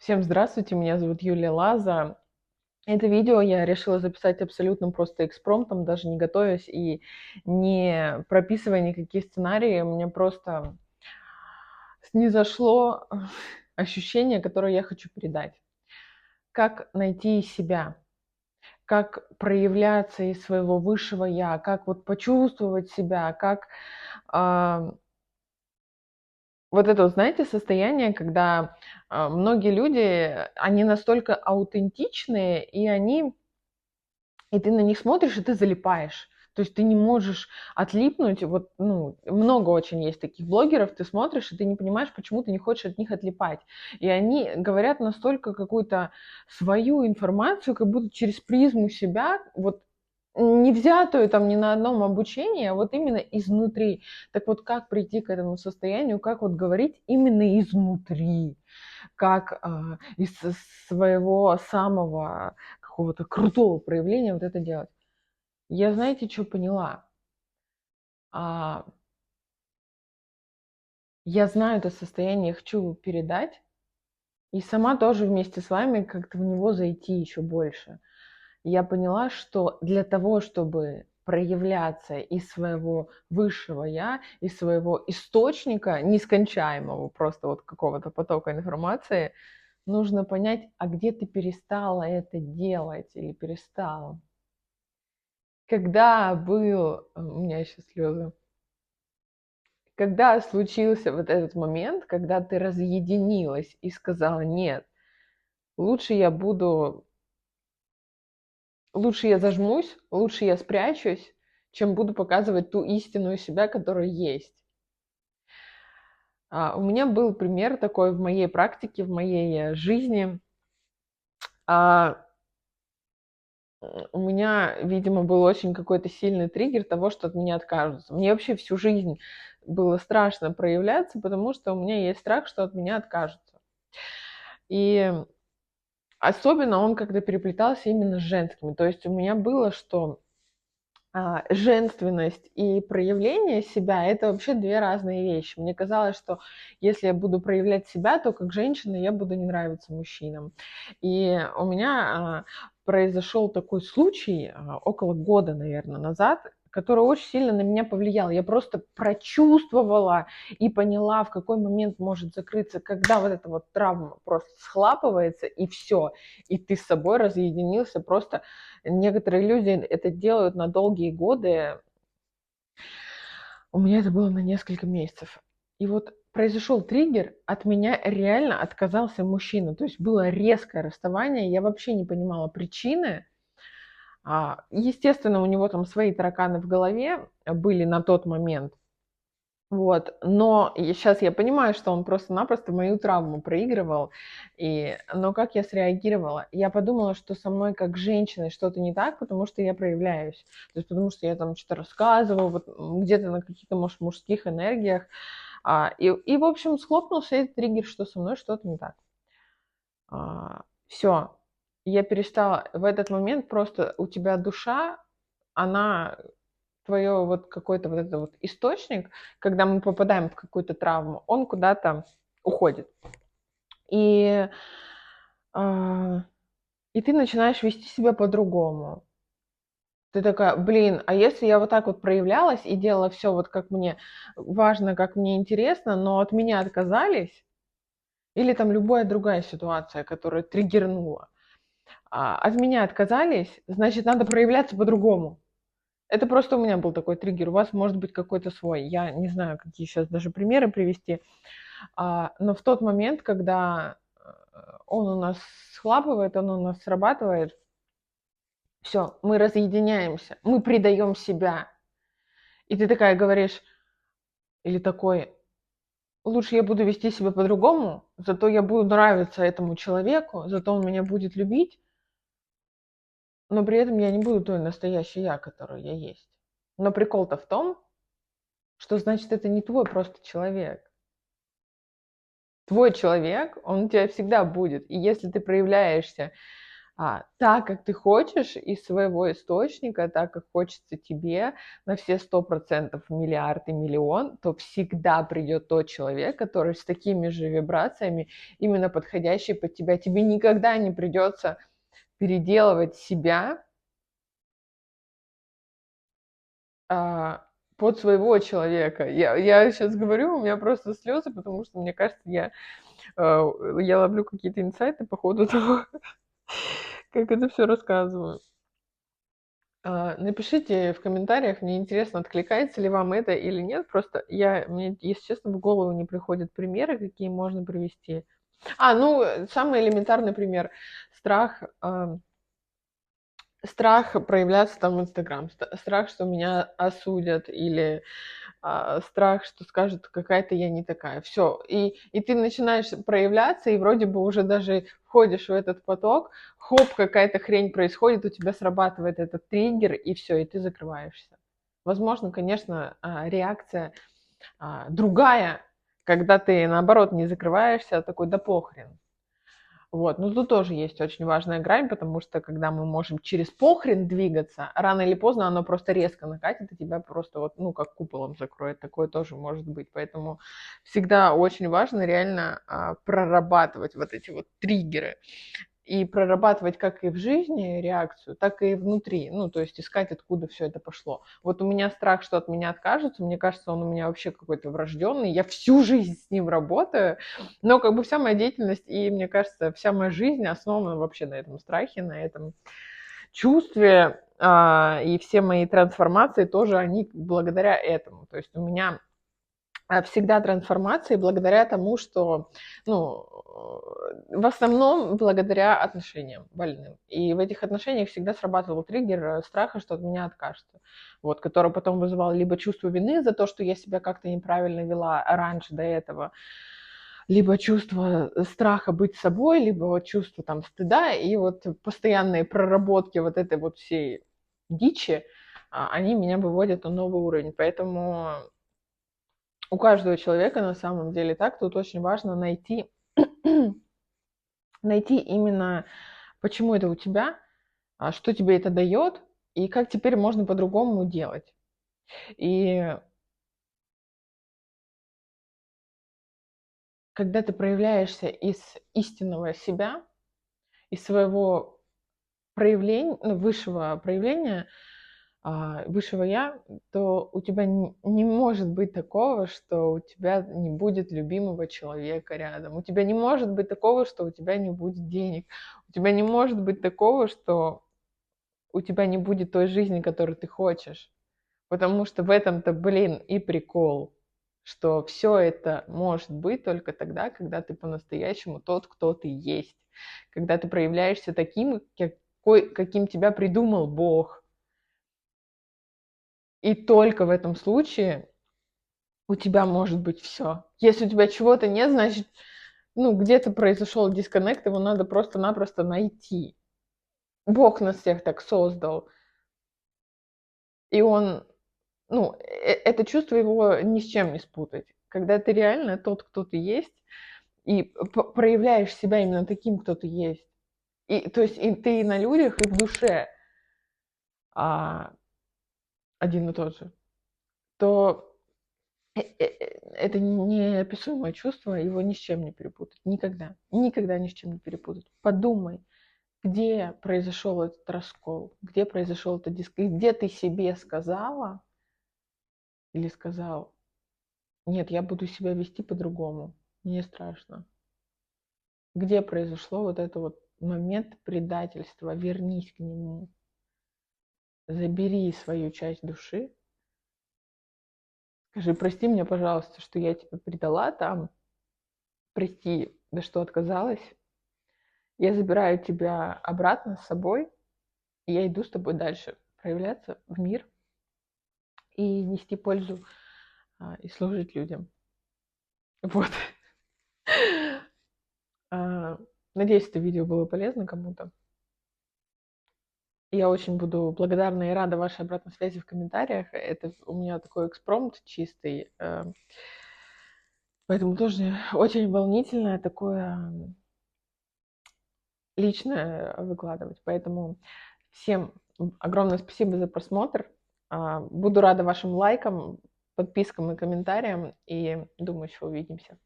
Всем здравствуйте, меня зовут Юлия Лаза. Это видео я решила записать абсолютно просто экспромтом, даже не готовясь и не прописывая никакие сценарии. Мне просто снизошло ощущение, которое я хочу передать. Как найти себя, как проявляться из своего высшего я, как вот почувствовать себя, как а, вот это вот, знаете, состояние, когда многие люди, они настолько аутентичные, и ты на них смотришь, и ты залипаешь. То есть ты не можешь отлипнуть. Вот, ну, много очень есть таких блогеров, ты смотришь, и ты не понимаешь, почему ты не хочешь от них отлипать. И они говорят настолько какую-то свою информацию, как будто через призму себя, вот не взятую там ни на одном обучении, а вот именно изнутри. Так вот, как прийти к этому состоянию, как вот говорить именно изнутри, как из своего самого какого-то крутого проявления вот это делать. Я, знаете, что поняла? А, я знаю это состояние, хочу передать, и сама тоже вместе с вами как-то в него зайти еще больше. Я поняла, что для того, чтобы проявляться из своего высшего я, из своего источника нескончаемого, просто вот какого-то потока информации, нужно понять, а где ты перестала это делать или перестала. Когда был, у меня еще слезы, когда случился вот этот момент, когда ты разъединилась и сказала, нет, лучше я буду, лучше я зажмусь, лучше я спрячусь, чем буду показывать ту истинную себя, которая есть. У меня был пример такой в моей практике, в моей жизни. А, у меня, видимо, был очень какой-то сильный триггер того, что от меня откажутся. Мне вообще всю жизнь было страшно проявляться, потому что у меня есть страх, что от меня откажутся. И особенно он как-то переплетался именно с женскими. То есть у меня было, что женственность и проявление себя – это вообще две разные вещи. Мне казалось, что если я буду проявлять себя, то как женщина я буду не нравиться мужчинам. И у меня произошел такой случай около года, наверное, назад, который очень сильно на меня повлиял. Я просто прочувствовала и поняла, в какой момент может закрыться, когда вот эта вот травма просто схлапывается, и все, и ты с собой разъединился просто. Некоторые люди это делают на долгие годы. У меня это было на несколько месяцев. И вот произошел триггер, от меня реально отказался мужчина. То есть было резкое расставание, я вообще не понимала причины. Естественно, у него там свои тараканы в голове были на тот момент. Вот, но сейчас я понимаю, что он просто-напросто мою травму проигрывал. Но как я среагировала? Я подумала, что со мной как женщиной что-то не так, потому что я проявляюсь. То есть потому что я там что-то рассказываю, вот где-то на каких-то, может, мужских энергиях. В общем, схлопнулся этот триггер, что со мной что-то не так. Все, я перестала в этот момент, просто у тебя душа, она твое вот какой-то вот это вот источник, когда мы попадаем в какую-то травму, он куда-то уходит. И, а, и ты начинаешь вести себя по-другому. Ты такая, блин, а если я вот так вот проявлялась и делала все вот как мне важно, как мне интересно, но от меня отказались, или там любая другая ситуация, которая триггернула, от меня отказались, значит, надо проявляться по-другому. Это просто у меня был такой триггер. У вас может быть какой-то свой. Я не знаю, какие сейчас даже примеры привести. Но в тот момент, когда он у нас схлапывает, он у нас срабатывает, все, мы разъединяемся, мы предаем себя. И ты такая говоришь, или такой, лучше я буду вести себя по-другому, зато я буду нравиться этому человеку, зато он меня будет любить, но при этом я не буду той настоящей я, которая я есть. Но прикол-то в том, что значит это не твой просто человек. Твой человек, он у тебя всегда будет. И если ты проявляешься так, как ты хочешь, из своего источника, так, как хочется тебе, на все 100%, миллиард и миллион, то всегда придет тот человек, который с такими же вибрациями, именно подходящий под тебя. Тебе никогда не придется переделывать себя под своего человека. Я сейчас говорю, у меня просто слезы, потому что, мне кажется, я ловлю какие-то инсайты по ходу того, как это все рассказываю. Напишите в комментариях, мне интересно, откликается ли вам это или нет. Просто мне, если честно, в голову не приходят примеры, какие можно привести. Самый элементарный пример. Страх, страх проявляться там в Инстаграм, страх, что меня осудят, или страх, что скажут, какая-то я не такая. Все. И ты начинаешь проявляться, и вроде бы уже даже входишь в этот поток, хоп, какая-то хрень происходит, у тебя срабатывает этот триггер, и все, и ты закрываешься. Возможно, конечно, реакция другая, когда ты, наоборот, не закрываешься, а такой, да похрен. Вот, но тут тоже есть очень важная грань, потому что когда мы можем через похрен двигаться, рано или поздно оно просто резко накатит, и тебя просто вот, как куполом закроет. Такое тоже может быть. Поэтому всегда очень важно реально прорабатывать вот эти вот триггеры. И прорабатывать как и в жизни реакцию, так и внутри. То есть искать, откуда все это пошло. Вот у меня страх, что от меня откажутся. Мне кажется, он у меня вообще какой-то врожденный. Я всю жизнь с ним работаю. Но как бы вся моя деятельность и, мне кажется, вся моя жизнь основана вообще на этом страхе, на этом чувстве. И все мои трансформации тоже, они благодаря этому. То есть у меня всегда трансформации благодаря тому, что, в основном благодаря отношениям больным. И в этих отношениях всегда срабатывал триггер страха, что от меня откажется. Вот, который потом вызывал либо чувство вины за то, что я себя как-то неправильно вела раньше до этого, либо чувство страха быть собой, либо вот чувство там стыда, и вот постоянные проработки вот этой вот всей дичи, они меня выводят на новый уровень. Поэтому у каждого человека на самом деле так. Тут очень важно найти именно, почему это у тебя, что тебе это дает, и как теперь можно по-другому делать. И когда ты проявляешься из истинного себя, из своего проявления, высшего проявления, высшего я, то у тебя не может быть такого, что у тебя не будет любимого человека рядом. У тебя не может быть такого, что у тебя не будет денег. У тебя не может быть такого, что у тебя не будет той жизни, которую ты хочешь. Потому что в этом-то, и прикол, что все это может быть только тогда, когда ты по-настоящему тот, кто ты есть. Когда ты проявляешься таким, каким тебя придумал Бог. И только в этом случае у тебя может быть все. Если у тебя чего-то нет, значит, где-то произошел дисконнект, его надо просто-напросто найти. Бог нас всех так создал. И он, это чувство его ни с чем не спутать. Когда ты реально тот, кто ты есть, и проявляешь себя именно таким, кто ты есть. И, то есть и ты и на людях, и в душе один и тот же. То это неописуемое чувство, его ни с чем не перепутать. Никогда. Никогда ни с чем не перепутать. Подумай, где произошел этот раскол, где произошел этот диск, где ты себе сказала или сказал, нет, я буду себя вести по-другому, мне страшно. Где произошло вот это вот момент предательства, вернись к нему, забери свою часть души, скажи, прости меня, пожалуйста, что я тебя предала там, прости, да что отказалась, я забираю тебя обратно с собой, и я иду с тобой дальше проявляться в мир и нести пользу и служить людям. Вот. Надеюсь, это видео было полезно кому-то. Я очень буду благодарна и рада вашей обратной связи в комментариях. Это у меня такой экспромт чистый. Поэтому тоже очень волнительное такое личное выкладывать. Поэтому всем огромное спасибо за просмотр. Буду рада вашим лайкам, подпискам и комментариям. И думаю, еще увидимся.